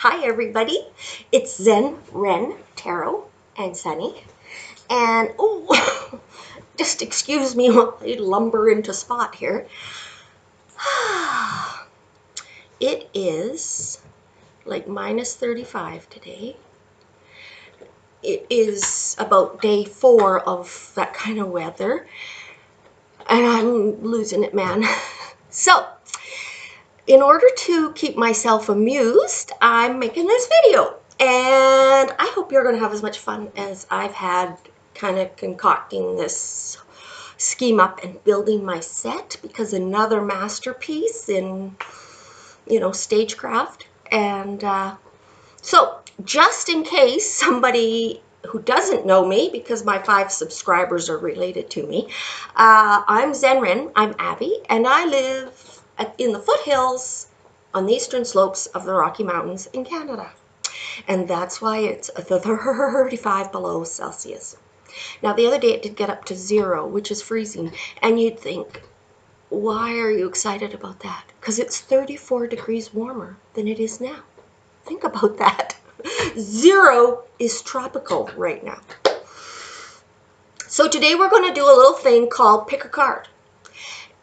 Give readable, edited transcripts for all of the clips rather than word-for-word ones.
Hi everybody, it's Zen Wren Tarot and Sunny, and just excuse me while I lumber into spot here. It is like minus 35 today. It is about day 4 of that kind of weather, and I'm losing it, man. So, in order to keep myself amused, I'm making this video. And I hope you're going to have as much fun as I've had kind of concocting this scheme up and building my set, because another masterpiece in, stagecraft. And so just in case somebody who doesn't know me, because my 5 subscribers are related to me, I'm Zen Wren, I'm Abby, and I live in the foothills on the eastern slopes of the Rocky Mountains in Canada. And that's why it's 35 below Celsius. Now, the other day it did get up to 0, which is freezing. And you'd think, why are you excited about that? Because it's 34 degrees warmer than it is now. Think about that. 0 is tropical right now. So today we're going to do a little thing called pick a card.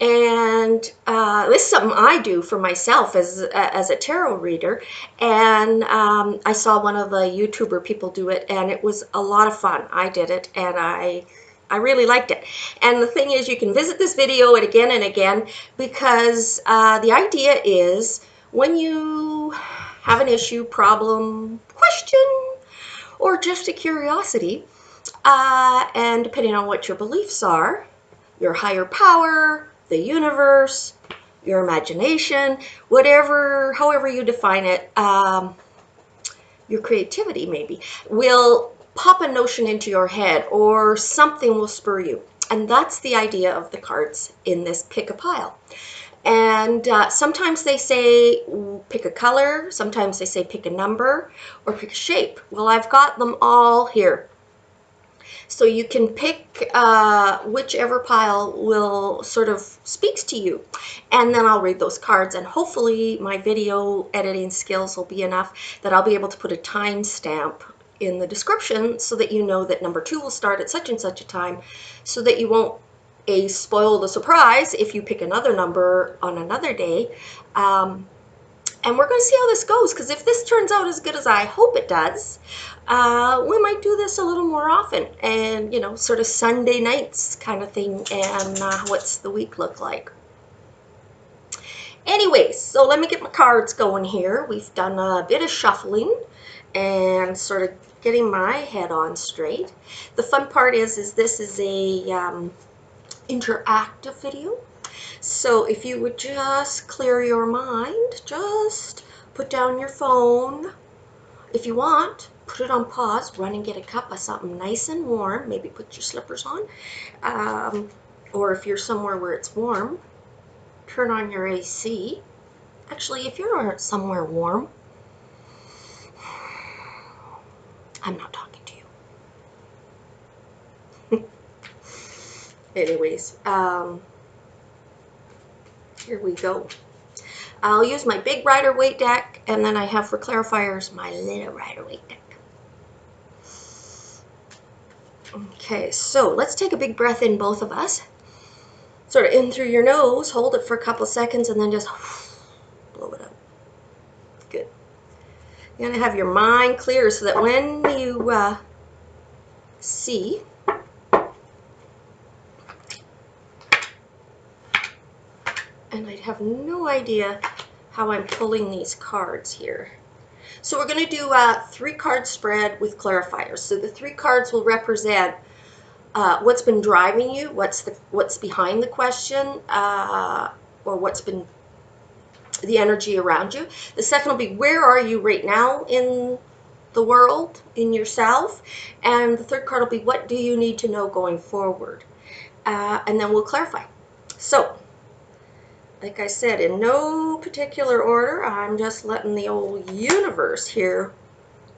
And this is something I do for myself as a tarot reader. And I saw one of the YouTuber people do it, and it was a lot of fun. I did it, and I really liked it. And the thing is, you can visit this video and again, because the idea is when you have an issue, problem, question, or just a curiosity, and depending on what your beliefs are, your higher power, the universe, your imagination, however you define it, your creativity maybe, will pop a notion into your head, or something will spur you. And that's the idea of the cards in this pick a pile. And sometimes they say pick a color, sometimes they say pick a number, or pick a shape. Well, I've got them all here. So you can pick whichever pile will sort of speaks to you. And then I'll read those cards, and hopefully my video editing skills will be enough that I'll be able to put a timestamp in the description so that you know that number 2 will start at such and such a time, so that you won't spoil the surprise if you pick another number on another day. And we're going to see how this goes, because if this turns out as good as I hope it does, we might do this a little more often, and, sort of Sunday nights kind of thing, and what's the week look like. Anyways, so let me get my cards going here. We've done a bit of shuffling and sort of getting my head on straight. The fun part is this is a interactive video. So if you would just clear your mind, just put down your phone. If you want, put it on pause, run and get a cup of something nice and warm. Maybe put your slippers on. Or if you're somewhere where it's warm, turn on your AC. Actually, if you're somewhere warm, I'm not talking to you. Anyways, here we go. I'll use my big Rider-Waite deck, and then I have for clarifiers my little Rider-Waite deck. Okay, so let's take a big breath in, both of us. Sort of in through your nose, hold it for a couple seconds, and then just blow it up. Good. You're going to have your mind clear so that when you see, and I have no idea how I'm pulling these cards here. So we're going to do a 3-card spread with clarifiers. So the 3 cards will represent what's been driving you, what's behind the question, or what's been the energy around you. The second will be, where are you right now in the world, in yourself? And the 3rd card will be, what do you need to know going forward? And then we'll clarify. So, like I said, in no particular order, I'm just letting the old universe here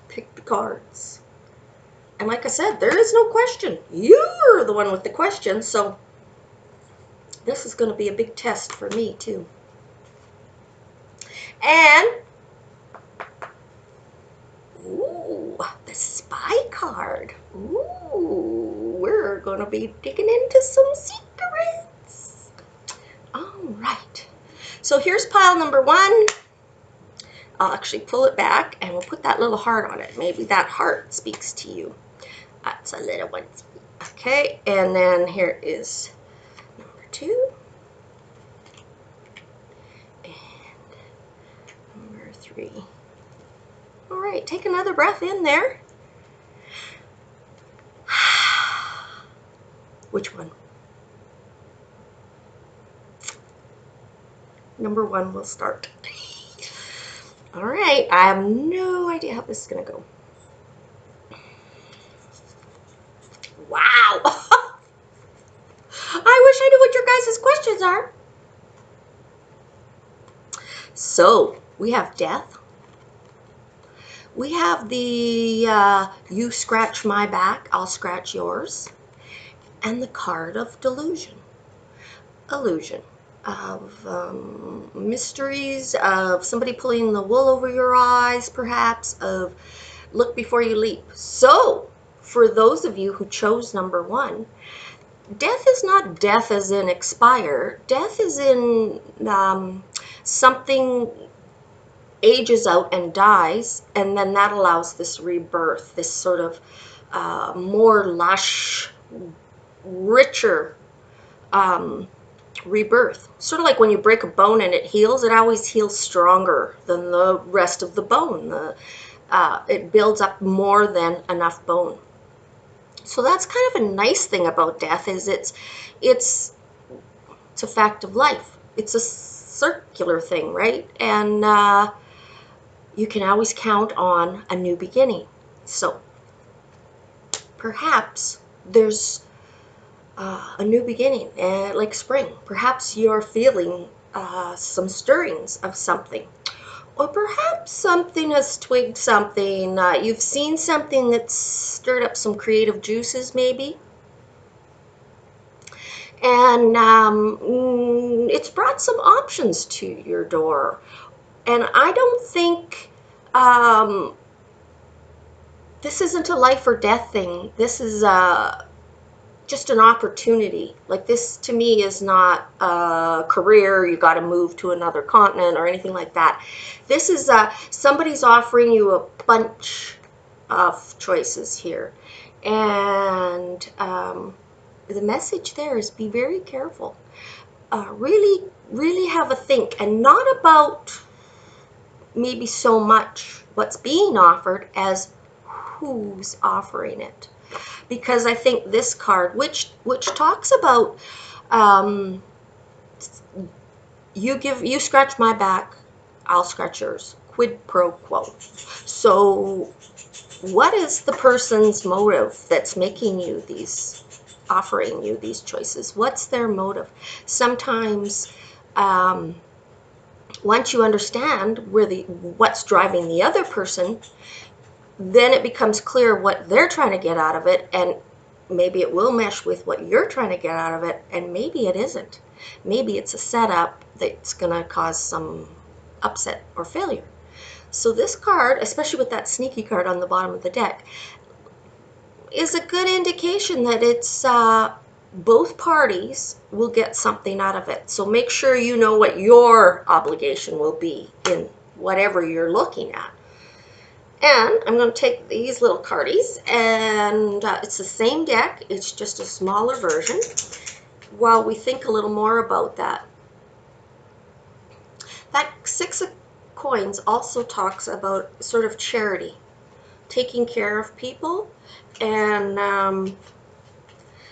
pick the cards. And like I said, there is no question. You're the one with the question, so this is going to be a big test for me, too. And the Spy card. Ooh, we're going to be digging into some secrets. All right. So here's pile number 1. I'll actually pull it back and we'll put that little heart on it. Maybe that heart speaks to you. That's a little one. Okay, and then here is number 2. And number 3. All right, take another breath in there. Which one? Number 1 will start. All right, I have no idea how this is going to go. Wow. I wish I knew what your guys' questions are. So, we have death. We have the you scratch my back, I'll scratch yours. And the card of delusion. Illusion. Of mysteries, of somebody pulling the wool over your eyes, perhaps, of look before you leap. So, for those of you who chose number 1, death is not death as in expire. Death is in something ages out and dies, and then that allows this rebirth, this sort of more lush, richer rebirth. Sort of like when you break a bone and it heals, it always heals stronger than the rest of the bone. It builds up more than enough bone. So that's kind of a nice thing about death, is it's a fact of life. It's a circular thing, right? And you can always count on a new beginning. So perhaps there's a new beginning, like spring. Perhaps you're feeling some stirrings of something. Or perhaps something has twigged something. You've seen something that's stirred up some creative juices, maybe. And it's brought some options to your door. And I don't think this isn't a life or death thing. This is just an opportunity. Like, this to me is not a career, you got to move to another continent or anything like that. This is somebody's offering you a bunch of choices here. And the message there is be very careful. Really, really have a think, and not about maybe so much what's being offered as who's offering it. Because I think this card, which talks about you scratch my back, I'll scratch yours. Quid pro quo. So what is the person's motive that's making you offering you these choices? What's their motive? Sometimes once you understand what's driving the other person, then it becomes clear what they're trying to get out of it, and maybe it will mesh with what you're trying to get out of it, and maybe it isn't. Maybe it's a setup that's going to cause some upset or failure. So this card, especially with that sneaky card on the bottom of the deck, is a good indication that it's both parties will get something out of it. So make sure you know what your obligation will be in whatever you're looking at. And I'm going to take these little cardies, and it's the same deck, it's just a smaller version, while we think a little more about that. That 6 of coins also talks about sort of charity, taking care of people, and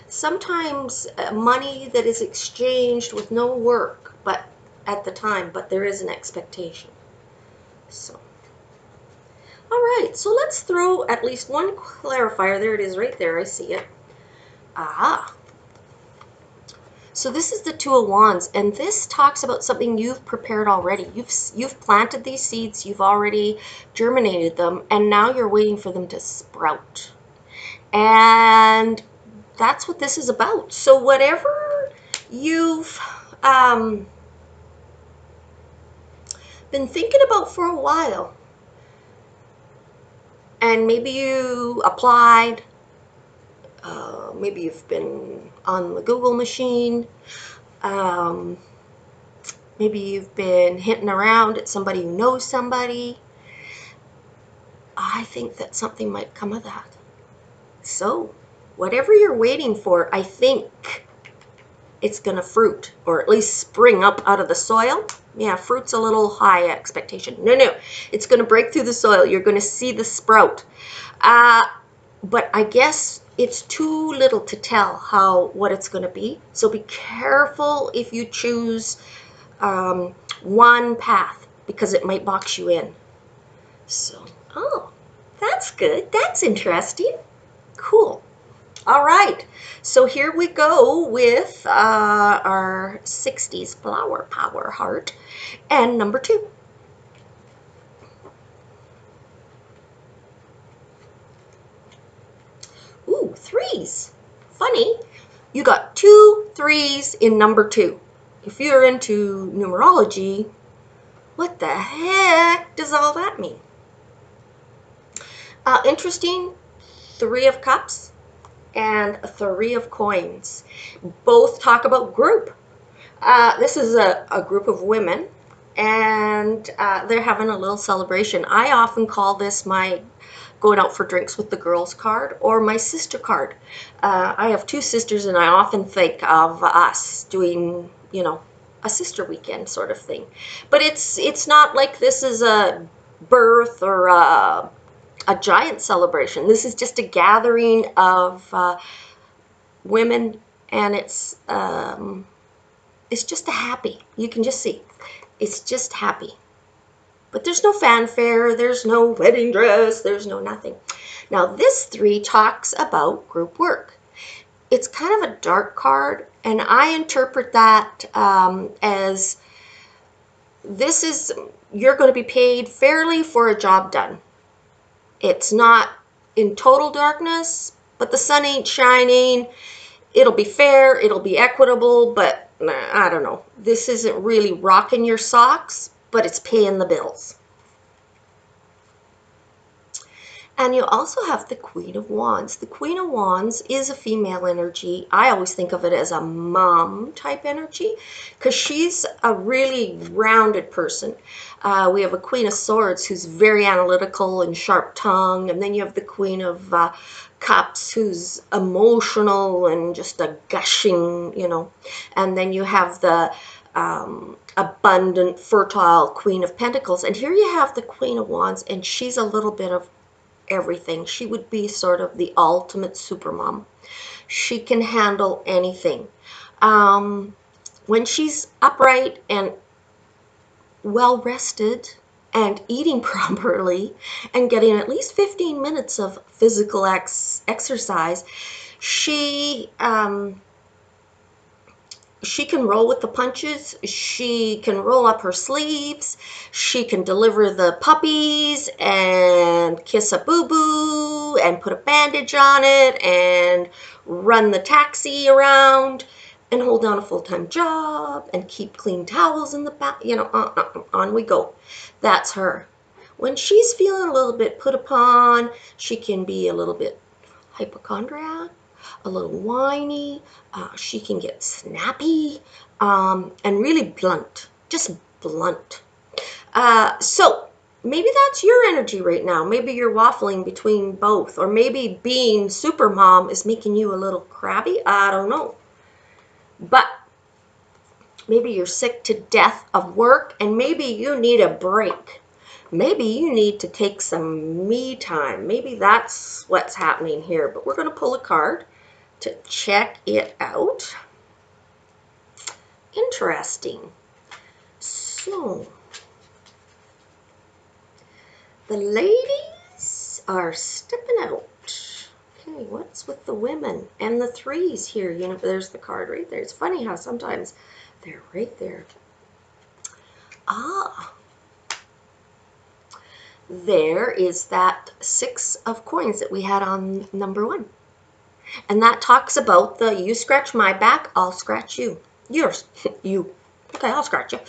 sometimes money that is exchanged with no work but at the time, but there is an expectation. So. All right, so let's throw at least one clarifier. There it is right there. I see it. Ah. So this is the 2 of Wands, and this talks about something you've prepared already. You've planted these seeds, you've already germinated them, and now you're waiting for them to sprout. And that's what this is about. So whatever you've been thinking about for a while, and maybe you applied, maybe you've been on the Google machine, um, maybe you've been hinting around at somebody who knows somebody. I think that something might come of that. So, whatever you're waiting for, I think it's going to fruit, or at least spring up out of the soil. Yeah, fruit's a little high expectation. No, it's going to break through the soil. You're going to see the sprout. But I guess it's too little to tell what it's going to be. So be careful if you choose one path, because it might box you in. So, oh, that's good. That's interesting. Cool. All right. So here we go with our 60s flower power heart and number 2. Ooh, 3s. Funny. You got 2 3s in number 2. If you're into numerology, what the heck does all that mean? Interesting. 3 of Cups and 3 of Coins. Both talk about group. This is a group of women, and they're having a little celebration. I often call this my going out for drinks with the girls card, or my sister card. I have 2 sisters, and I often think of us doing, a sister weekend sort of thing. But it's not like this is a birth or a giant celebration. This is just a gathering of women, and it's just a happy. You can just see. It's just happy. But there's no fanfare, there's no wedding dress, there's no nothing. Now this 3 talks about group work. It's kind of a dark card, and I interpret that as you're going to be paid fairly for a job done. It's not in total darkness, but the sun ain't shining. It'll be fair, it'll be equitable, but I don't know. This isn't really rocking your socks, but it's paying the bills. And you also have the Queen of Wands. The Queen of Wands is a female energy. I always think of it as a mom type energy, because she's a really rounded person. We have a Queen of Swords who's very analytical and sharp tongue, and then you have the Queen of Cups who's emotional and just a gushing, and then you have the abundant, fertile Queen of Pentacles, and here you have the Queen of Wands, and she's a little bit of everything. She would be sort of the ultimate supermom. She can handle anything. When she's upright and well rested and eating properly and getting at least 15 minutes of physical exercise, she can roll with the punches. She can roll up her sleeves. She can deliver the puppies and kiss a boo-boo and put a bandage on it and run the taxi around and hold down a full-time job and keep clean towels in the back. On we go. That's her. When she's feeling a little bit put upon, she can be a little bit hypochondriac, a little whiny. She can get snappy and really blunt, just blunt. So maybe that's your energy right now. Maybe you're waffling between both, or maybe being super mom is making you a little crabby. I don't know. But maybe you're sick to death of work, and maybe you need a break. Maybe you need to take some me time. Maybe that's what's happening here. But we're going to pull a card to check it out. Interesting. So, the ladies are stepping out. Okay, what's with the women and the 3s here? There's the card right there. It's funny how sometimes they're right there. There is that 6 of Coins that we had on number 1. And that talks about you scratch my back, I'll scratch you. Yours. You. Okay, I'll scratch you.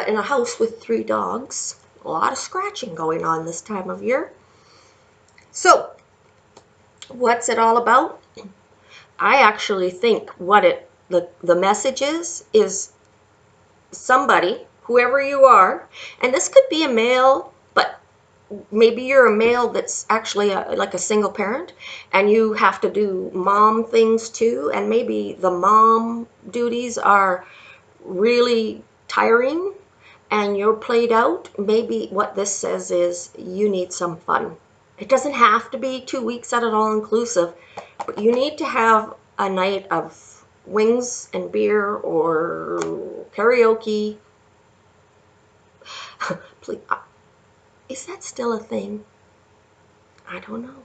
In a house with 3 dogs, a lot of scratching going on this time of year. So, what's it all about? I actually think what the message is somebody, whoever you are, and this could be a male, but maybe you're a male that's actually like a single parent, and you have to do mom things too, and maybe the mom duties are really tiring and you're played out. Maybe what this says is you need some fun. It doesn't have to be 2 weeks at an all-inclusive, but you need to have a night of wings and beer or karaoke. Please, is that still a thing? I don't know.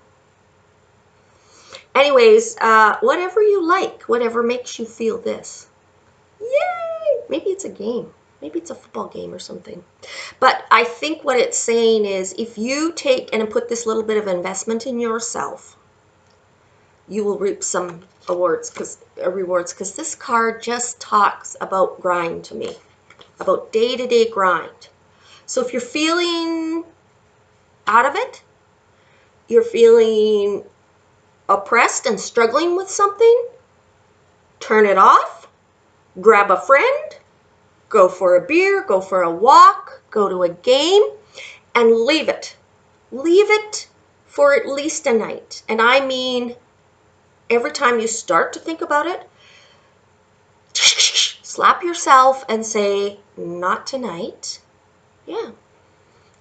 Anyways, whatever you like, whatever makes you feel this. Yay! Maybe it's a game. Maybe it's a football game or something. But I think what it's saying is if you take and put this little bit of investment in yourself, you will reap some rewards because this card just talks about grind to me, about day-to-day grind. So if you're feeling out of it, you're feeling oppressed and struggling with something, turn it off, grab a friend, go for a beer, go for a walk, go to a game, and leave it. Leave it for at least a night. And I mean, every time you start to think about it, slap yourself and say, not tonight. Yeah.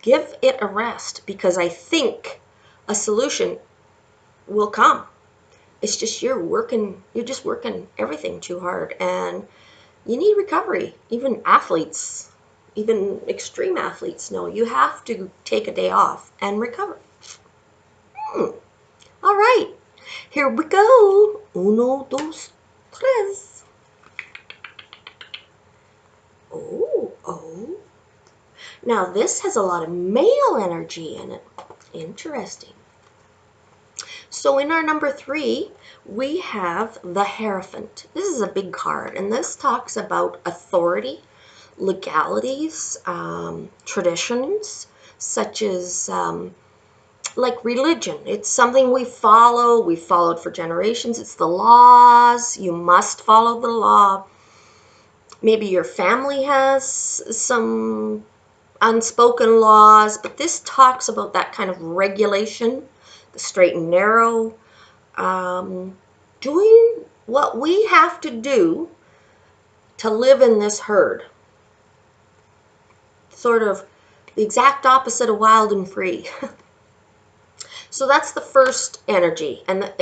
Give it a rest, because I think a solution will come. It's just you're just working everything too hard, and you need recovery. Even athletes, even extreme athletes know you have to take a day off and recover. All right, here we go. Uno, dos, tres. Oh. Now this has a lot of male energy in it. Interesting. So in our number 3, we have the Hierophant. This is a big card, and this talks about authority, legalities, traditions, such as like religion. It's something we follow. We've followed for generations. It's the laws. You must follow the law. Maybe your family has some unspoken laws, but this talks about that kind of regulation, the straight and narrow, doing what we have to do to live in this herd. Sort of the exact opposite of wild and free. So that's the first energy, and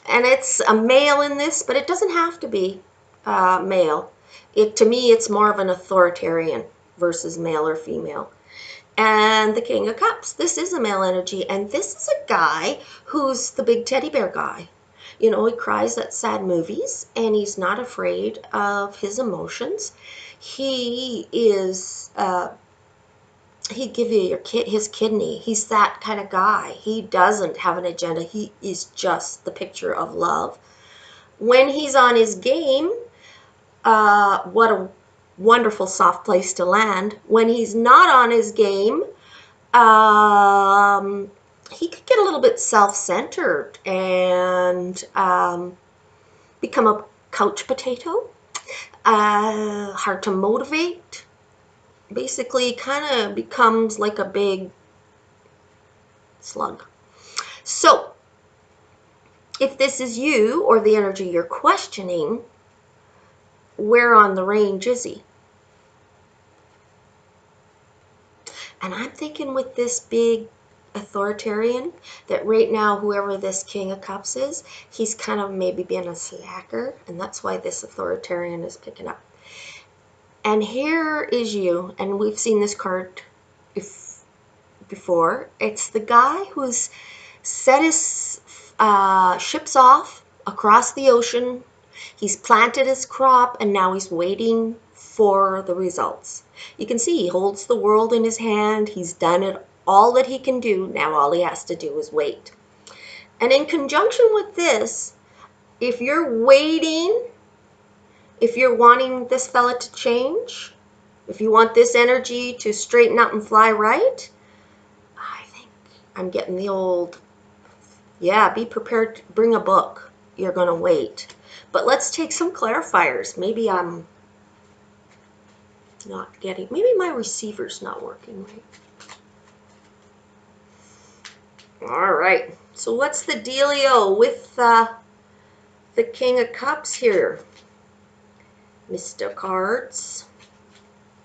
it's a male in this, but it doesn't have to be male. To me, it's more of an authoritarian versus male or female. And the King of Cups, this is a male energy, and this is a guy who's the big teddy bear guy. You know, he cries at sad movies, and he's not afraid of his emotions. He is, he'd give you his kidney. He's that kind of guy. He doesn't have an agenda. He is just the picture of love. When he's on his game, what a wonderful soft place to land. When he's not on his game, he could get a little bit self-centered and become a couch potato, hard to motivate. Basically, kind of becomes like a big slug. So, if this is you or the energy you're questioning, where on the range is he? And I'm thinking with this big authoritarian that right now, whoever this King of Cups is, he's kind of maybe being a slacker, and that's why this authoritarian is picking up. And here is you, and we've seen this card before. It's the guy who's set his ships off across the ocean. He's planted his crop, and now he's waiting for the results. You can see he holds the world in his hand. He's done it all that he can do. Now all he has to do is wait. And in conjunction with this, if you're waiting, if you're wanting this fella to change, if you want this energy to straighten up and fly right, I think I'm getting the old, yeah, be prepared to bring a book. You're going to wait. But let's take some clarifiers. Maybe I'm not getting, maybe my receiver's not working right. All right. So what's the dealio with the King of Cups here? Mr. Cards.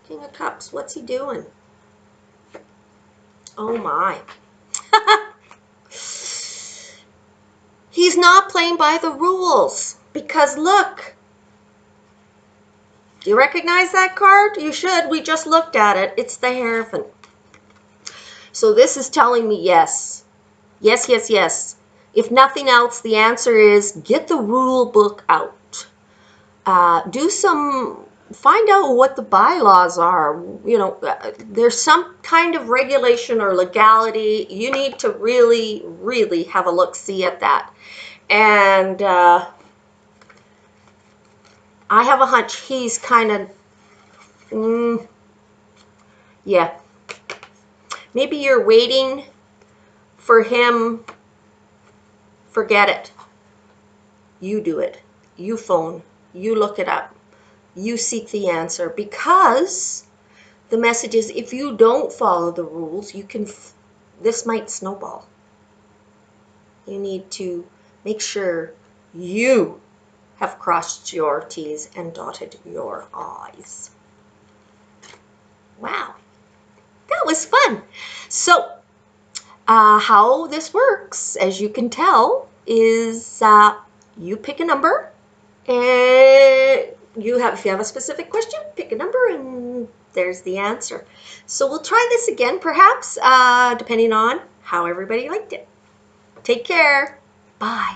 King of Cups, what's he doing? Oh my. He's not playing by the rules because look. Do you recognize that card? You should. We just looked at it. It's the Hierophant. So this is telling me yes. Yes, yes, yes. If nothing else, the answer is get the rule book out. Find out what the bylaws are. You know, there's some kind of regulation or legality. You need to really, really have a look-see at that. And I have a hunch he's kind of, yeah. Maybe you're waiting for him. Forget it. You do it. You phone. You look it up. You seek the answer, because the message is if you don't follow the rules, this might snowball. You need to make sure you have crossed your T's and dotted your I's. Wow, that was fun. So how this works, as you can tell, is you pick a number, and if you have a specific question, pick a number, and there's the answer. So we'll try this again, perhaps, depending on how everybody liked it. Take care. Bye.